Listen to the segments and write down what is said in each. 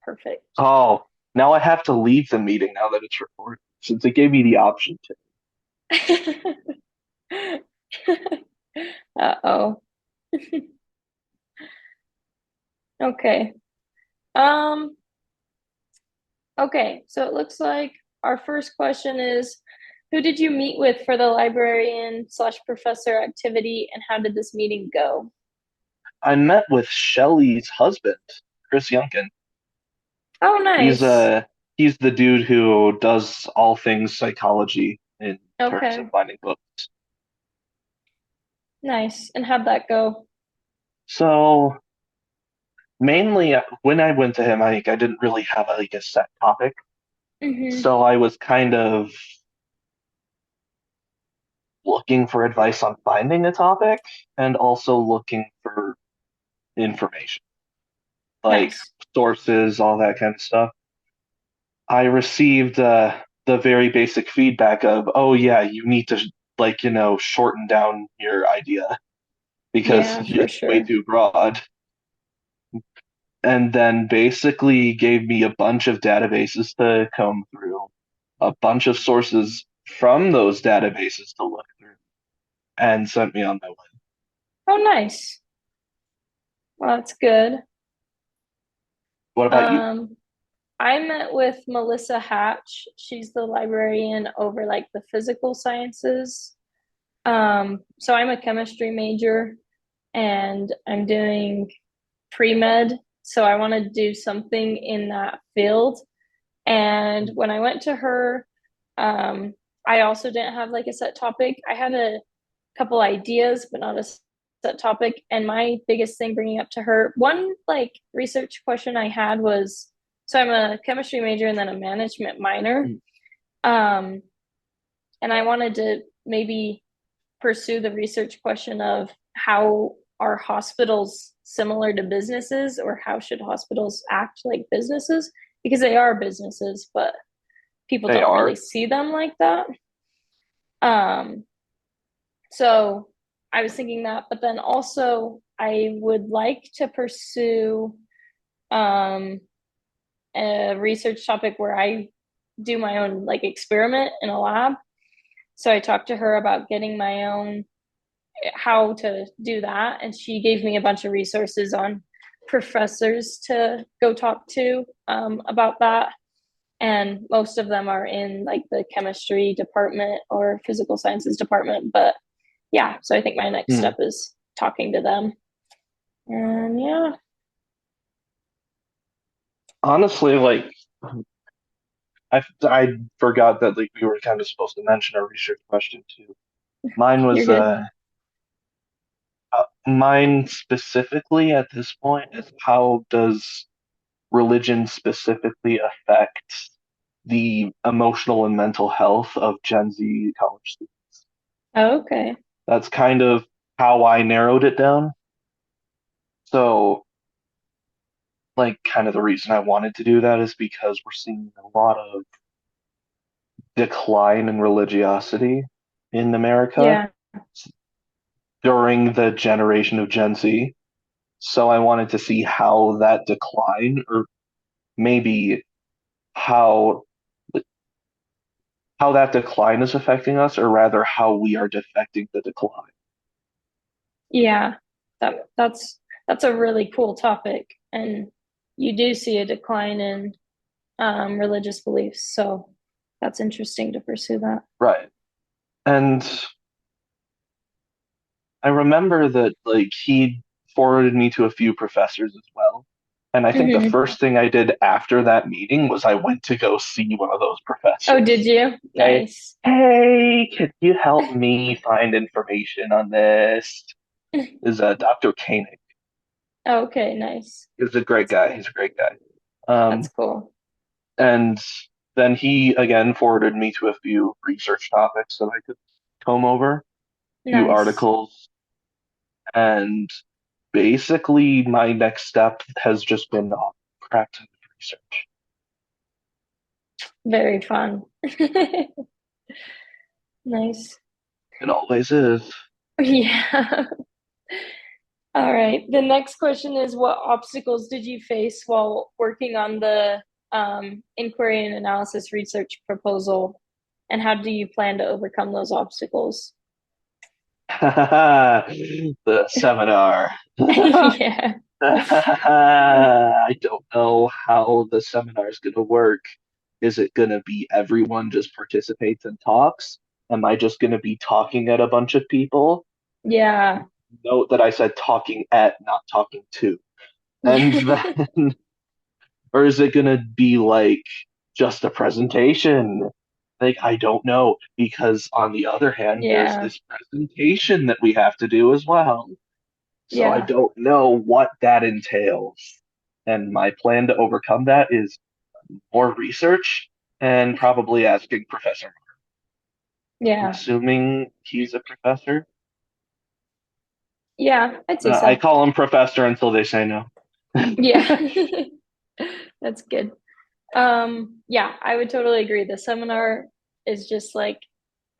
Perfect. Oh, now I have to leave the meeting now that it's recorded, since it gave me the option to. Uh-oh. Okay. Um, okay, so it looks like our first question is, who did you meet with for the librarian slash professor activity, and how did this meeting go? I met with Shelly's husband, Chris Youngkin. Oh, He's nice. uh he's the dude who does all things psychology in terms of Okay, finding books. nice. And how'd that go? So mainly when I went to him, I didn't really have a set topic. Mm-hmm. So I was kind of looking for advice on finding a topic and also looking for information, like Nice. sources, all that kind of stuff. I received the very basic feedback of, oh yeah, you need to shorten down your idea because Yeah, for it's way sure. too broad. And then basically gave me a bunch of databases to comb through, a bunch of sources from those databases to look through, and sent me on my way. Oh, nice. Well, that's good. What about you? Um, I met with Melissa Hatch. She's the librarian over like the physical sciences. So I'm a chemistry major and I'm doing pre-med. So I want to do something in that field. And when I went to her, um, I also didn't have like a set topic. I had a couple ideas, but not a set topic. And my biggest thing bringing up to her, one like research question I had was, so I'm a chemistry major and then a management minor. Um, and I wanted to maybe pursue the research question of how are hospitals similar to businesses, or how should hospitals act like businesses, because they are businesses, but people They don't really are. see them like that. Um, so I was thinking that, but then also I would like to pursue um, a research topic where I do my own like experiment in a lab. So I talked to her about getting my own, how to do that, and she gave me a bunch of resources on professors to go talk to about that. And most of them are in like the chemistry department or physical sciences department. But yeah, so I think my next Hmm. step is talking to them. And yeah, Honestly, I forgot that we were kind of supposed to mention our research question too. Mine you're was good. mine specifically at this point is how does religion specifically affect the emotional and mental health of Gen Z college students? Oh, okay. That's kind of how I narrowed it down. So, like, kind of the reason I wanted to do that is because we're seeing a lot of decline in religiosity in America Yeah. during the generation of Gen Z. So I wanted to see how that decline, or maybe how how that decline is affecting us, or rather how we are defecting the decline. Yeah. That's a really cool topic. And you do see a decline in religious beliefs. So that's interesting to pursue that. Right. And I remember that he forwarded me to a few professors as well. And I think the Mm-hmm. first thing I did after that meeting was I went to go see one of those Oh, did professors. you? Say, Nice. hey, can you help me find information on this? Is Dr. Koenig. Okay, nice. He's a great guy. He's a great guy. That's Um, cool. and then he again forwarded me to a few research topics that I could comb over, a few Nice. articles, and basically my next step has just been crap ton of research. Very fun. Nice. It always is. Yeah. All right. The next question is, what obstacles did you face while working on the inquiry and analysis research proposal, and how do you plan to overcome those obstacles? The seminar. Yeah. I don't know how the seminar is going to work. Is it going to be everyone just participates and talks? Am I just going to be talking at a bunch of people? Yeah. Note that I said talking at, not talking to. And Yeah. then, or is it going to be like just a presentation? Like, I don't know, because on the other hand, there's Yeah. this presentation that we have to do as well. So I Yeah. don't know what that entails. And my plan to overcome that is more research and probably asking Professor. I'm Yeah. assuming he's a professor. Yeah. I'd say I so. call him professor until they say no. Yeah. That's good. Yeah, I would totally agree. The seminar is just like,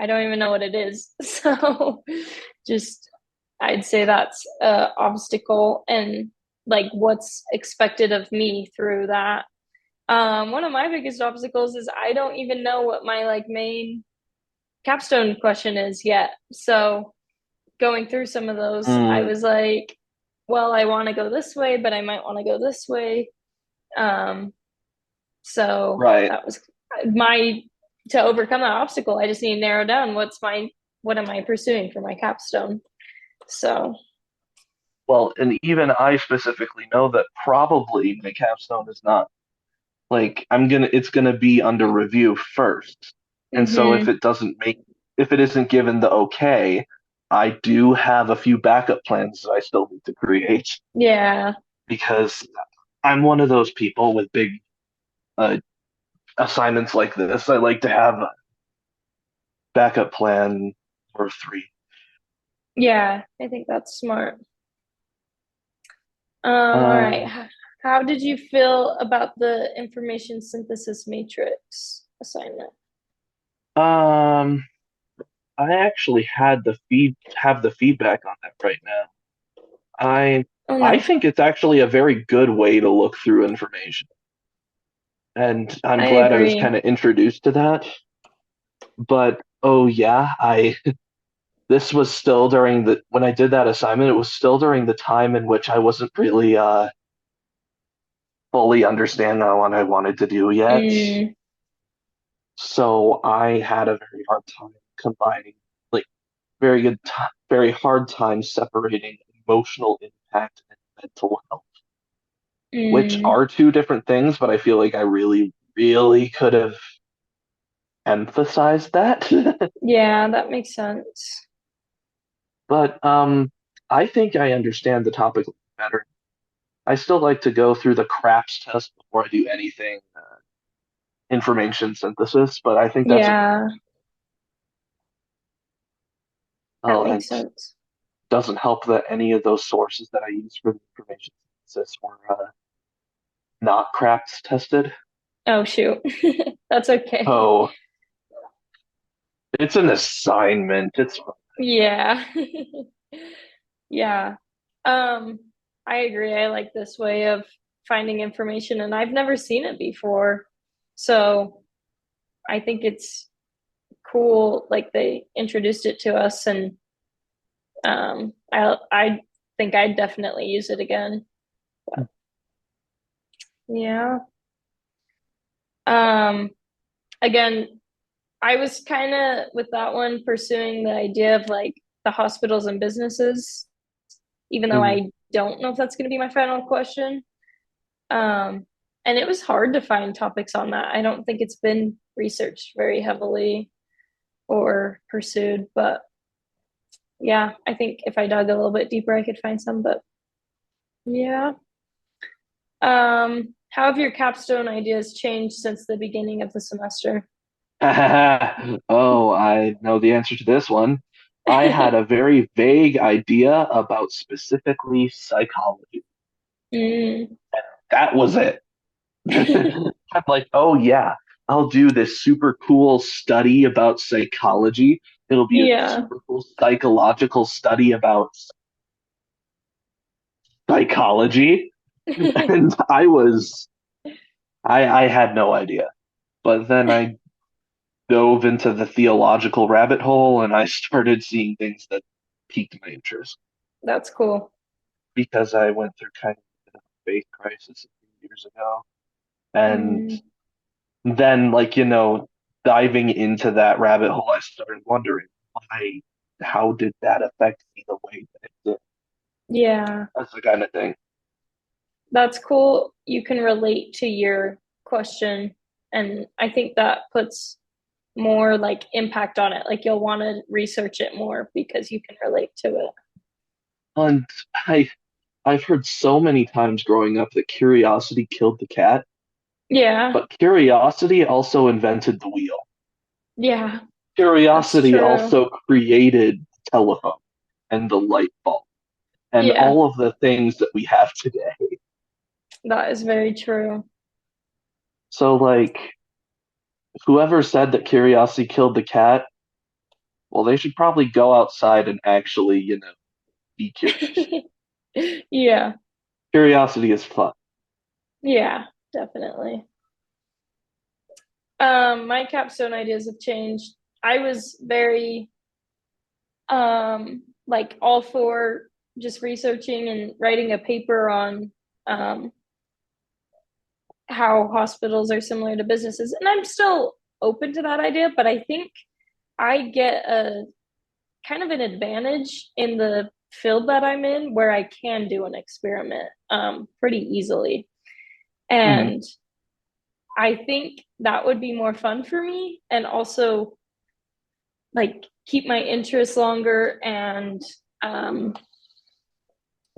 I don't even know what it is. So just, I'd say that's a obstacle and like what's expected of me through that. One of my biggest obstacles is I don't even know what my like main capstone question is yet. So going through some of those, I Mm, was like, well, I want to go this way, but I might want to go this way. Um, so right. that was my to overcome that obstacle. I just need to narrow down what am I pursuing for my capstone. So Well, and even I specifically know that probably my capstone is not like it's gonna be under review first. And so hmm if it isn't given the okay, I do have a few backup plans that I still need to create yeah, because I'm one of those people with big uh, assignments like this. I like to have a backup plan or three. yeah, I think that's smart. All right. Um, How did you feel about the information synthesis matrix assignment? um, I actually have the feedback on that right now. I Oh I no, think it's actually a very good way to look through information. And I'm I glad I was kind agree. of introduced to that. But oh yeah, I this was still during the when I did that assignment, it was still during the time in which I wasn't really fully understanding what I wanted to do yet. Mm, So I had a very hard time combining like very hard time separating emotional impact and mental health, which mm, are two different things, but I feel like I really could have emphasized that. yeah, that makes sense. But I think I understand the topic better. I still like to go through the CRAPS test before I do anything information synthesis, but I think that's Yeah, that oh, makes and sense. doesn't help that any of those sources that I use for the information synthesis were not CRAPS tested. Oh shoot. That's okay. Oh, it's an assignment. It's Yeah. Yeah. Um, I agree. I like this way of finding information and I've never seen it before. So I think it's cool like they introduced it to us and I think I'd definitely use it again. But yeah. Um again, I was kind of with that one pursuing the idea of like the hospitals and businesses, even though mm, I don't know if that's going to be my final question. Um, and it was hard to find topics on that. I don't think it's been researched very heavily or pursued, but yeah, I think if I dug a little bit deeper, I could find some. But yeah. How have your capstone ideas changed since the beginning of the semester? oh, I know the answer to this one. I had a very vague idea about specifically psychology. Mm. That was it. I'm like, oh yeah, I'll do this super cool study about psychology. It'll be a Yeah. super cool psychological study about psychology, and I had no idea. But then I dove into the theological rabbit hole, and I started seeing things that piqued my interest That's cool. because I went through kind of a faith crisis a few years ago, and Mm, then diving into that rabbit hole, I started wondering why, how did that affect me the way that it did? yeah, That's the kind of thing. that's cool. You can relate to your question, and I think that puts more like impact on it. Like you'll want to research it more because you can relate to it. And I've heard so many times growing up that curiosity killed the cat, Yeah, but curiosity also invented the wheel. yeah, that's Curiosity true. also created the telephone and the light bulb and Yeah, all of the things that we have today. that is very true. So, whoever said that curiosity killed the cat, well, they should probably go outside and actually, be curious. Yeah, Curiosity is fun. yeah, definitely. My capstone ideas have changed. I was very like all for just researching and writing a paper on um how hospitals are similar to businesses. And I'm still open to that idea, but I think I get a kind of an advantage in the field that I'm in where I can do an experiment pretty easily. Mm, And I think that would be more fun for me and also like keep my interest longer and um,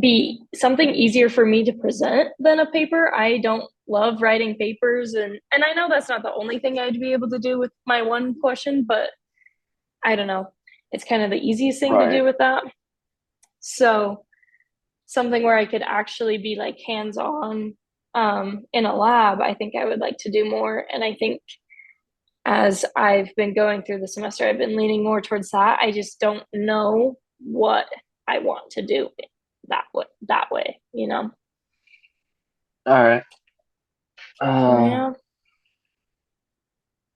be something easier for me to present than a paper. I don't love writing papers and I know that's not the only thing I'd be able to do with my one question, but I don't know. It's kind of the easiest thing to right. do with that. So something where I could actually be like hands-on in a lab, I think I would like to do more. And I think as I've been going through the semester, I've been leaning more towards that. I just don't know what I want to do that way. All right. So Um, yeah.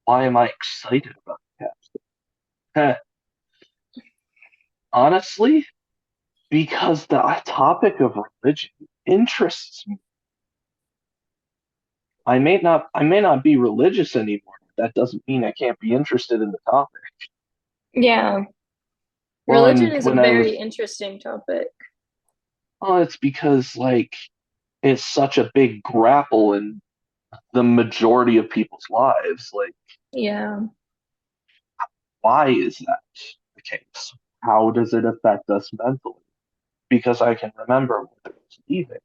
why am I excited about cats? Honestly, because the topic of religion interests me. I may not be religious anymore. That doesn't mean I can't be interested in the topic. Yeah. Well, Religion and is a when I very was, interesting topic. oh, it's because it's such a big grapple in the majority of people's lives. Like, Yeah. why is that the case? How does it affect us mentally? Because I can remember when I was leaving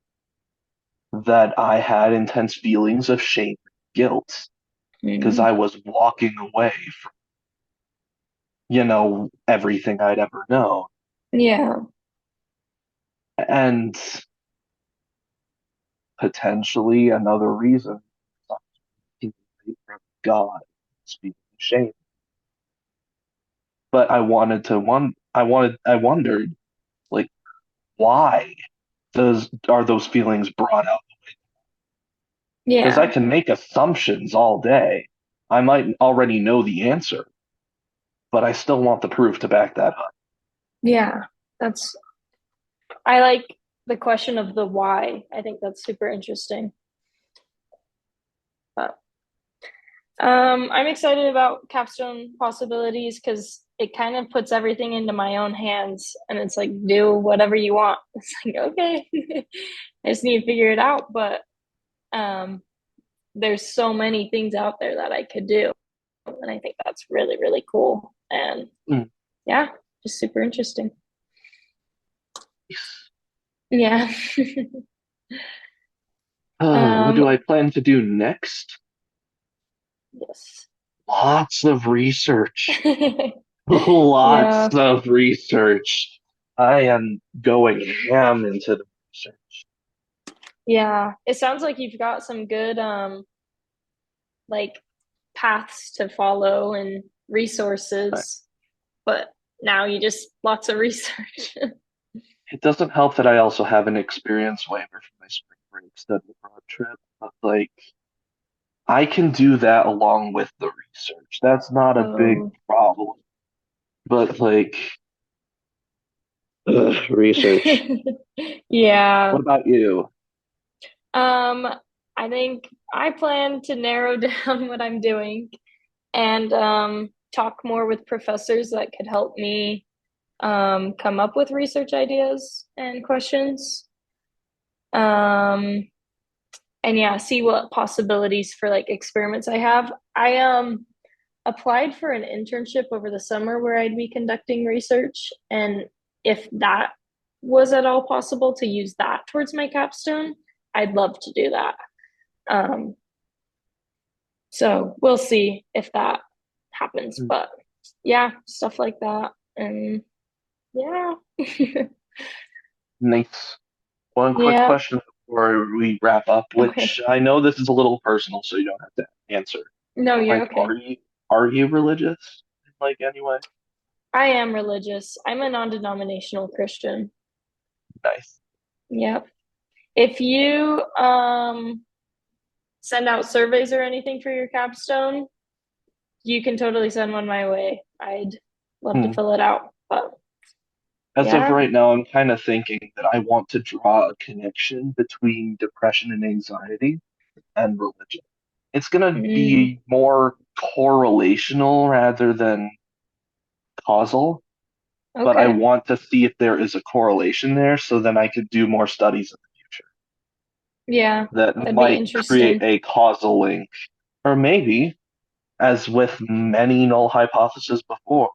that I had intense feelings of shame and guilt because Mm. I was walking away from, everything I'd ever known. Yeah. And potentially another reason from God speaking of shame. But I wondered, like, why does are those feelings brought out? Because I Yeah. can make assumptions all day. I might already know the answer, but I still want the proof to back that up. Yeah. That's I like the question of the why. I think that's super interesting. But I'm excited about capstone possibilities because it kind of puts everything into my own hands and it's like do whatever you want. It's like okay. I just need to figure it out. But um there's so many things out there that I could do. And I think that's really, really cool. And Mm. yeah, just super interesting. Yeah. What do um I plan to do next? yes. Lots of research. Lots Yeah. of research. I am going ham into the research. Yeah. It sounds like you've got some good like paths to follow and resources, but now you just lots of research. it doesn't help that I also have an experience waiver for my spring break study abroad trip, but like I can do that along with the research. That's not a big Oh. problem. But like research. Yeah. What about you? Um, I think I plan to narrow down what I'm doing and talk more with professors that could help me come up with research ideas and questions. Um, and yeah, see what possibilities for like experiments I have. I applied for an internship over the summer where I'd be conducting research, and if that was at all possible to use that towards my capstone, I'd love to do that. Um, so we'll see if that happens, but yeah, stuff like that, and yeah, Nice. One quick yeah, question before we wrap up, okay. which I know this is a little personal, so you don't have to answer. No, But you're like, okay. are you religious? Like anyway? I am religious. I'm a non-denominational Christian. Nice. Yep. If you send out surveys or anything for your capstone, you can totally send one my way. I'd love to Hmm. fill it out. But As of yeah. right now, I'm kind of thinking that I want to draw a connection between depression and anxiety and religion. It's going to Mm, be more correlational rather than causal, but I okay. want to see if there is a correlation there so then I could do more studies in the future Yeah. that That'd be might create interesting. a causal link. Or maybe, as with many null hypotheses before,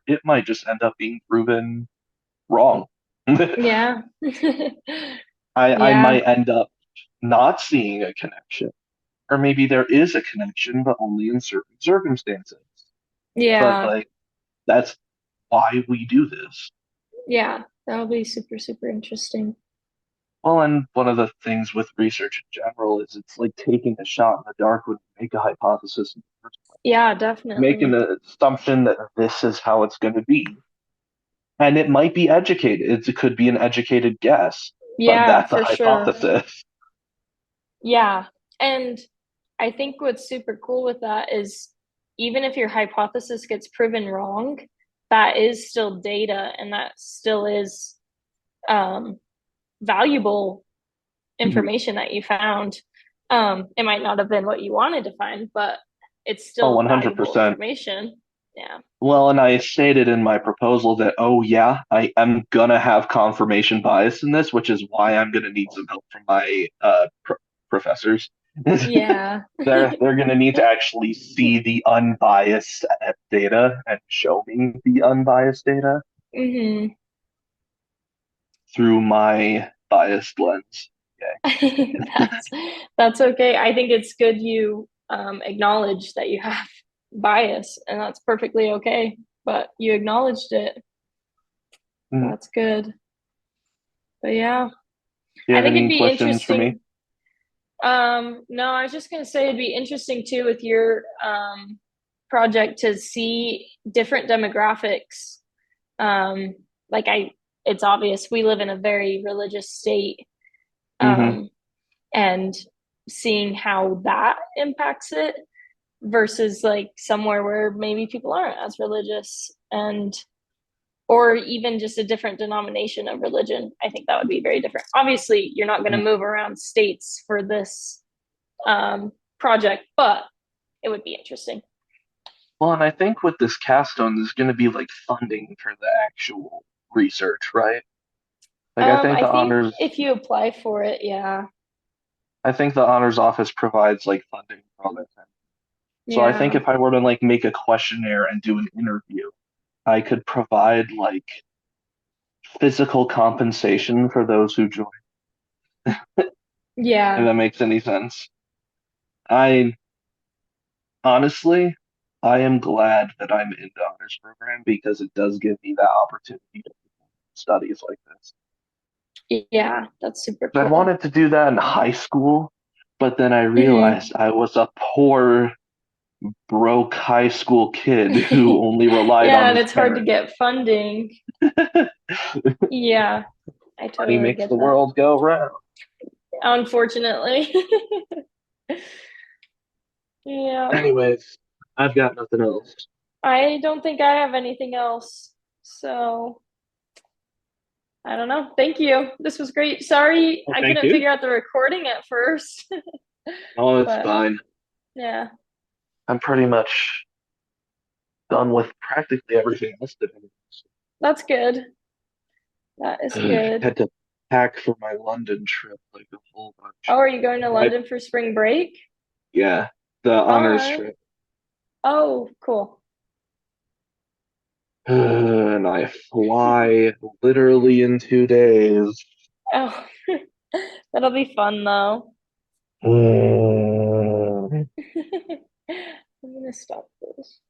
it might just end up being proven wrong. Yeah. I Yeah. might end up not seeing a connection. Or maybe there is a connection, but only in certain circumstances. But Yeah. like that's why we do this. Yeah. That'll be super, super interesting. Well, and one of the things with research in general is it's like taking a shot in the dark when you make a hypothesis in the first place. Yeah, Make an definitely. assumption that this is how it's going to be. And it might be educated. It could be an educated guess, but Yeah, that's a for sure. hypothesis. Yeah. And I think what's super cool with that is even if your hypothesis gets proven wrong, that is still data and that still is um, valuable Mhm. information that you found. It might not have been what you wanted to find, but it's Oh, still valuable 100%. information. Yeah. Well, and I stated in my proposal that, oh, yeah, I am going to have confirmation bias in this, which is why I'm going to need some help from my professors. Yeah. They're going to need to actually see the unbiased data and show me the unbiased data hmm through my biased lens. that's that's okay. I think it's good you acknowledge that you have bias, and that's perfectly okay. But you acknowledged it. Mm. That's good. But yeah, Do you I have think it'd any be questions for me? interesting. No, I was just gonna say it'd be interesting too with your project to see different demographics. Um, like it's obvious we live in a very religious state, Hmm. um, and seeing how that impacts it versus like somewhere where maybe people aren't as religious and or even just a different denomination of religion. I think that would be very different. Obviously, you're not going to move around states for this project, but it would be interesting. Well, and I think with this capstone, there's going to be like funding for the actual research, right? Like I think if you apply for it, yeah, I think the honors office provides like funding for all that kind. So I think yeah, if I were to like make a questionnaire and do an interview, I could provide like physical compensation for those who join, if yeah, that makes any sense. I honestly, I am glad that I'm in the honors program because it does give me that opportunity to studies like this. yeah. That's super I cool. wanted to do that in high school, but then I Hmm realized I was a poor broke high school kid who only relied on Yeah, and his it's hard to parents. get funding. Yeah, I Money totally makes get the that. world go round. Unfortunately. Yeah, Anyways, I've got nothing else. I don't think I have anything else. So, I don't know. Thank you. This was great. Sorry, Well, I thank couldn't you. figure out the recording at first, Oh, it's but fine. yeah, I'm pretty much done with practically everything else today. that's good. That is good. Had to pack for my London trip like a whole Oh, bunch. are you going to I, London for spring break? yeah, the honors Fun. trip. Oh, cool. And I fly literally in 2 days. Oh, that'll be fun though. Mm. I'm gonna stop this.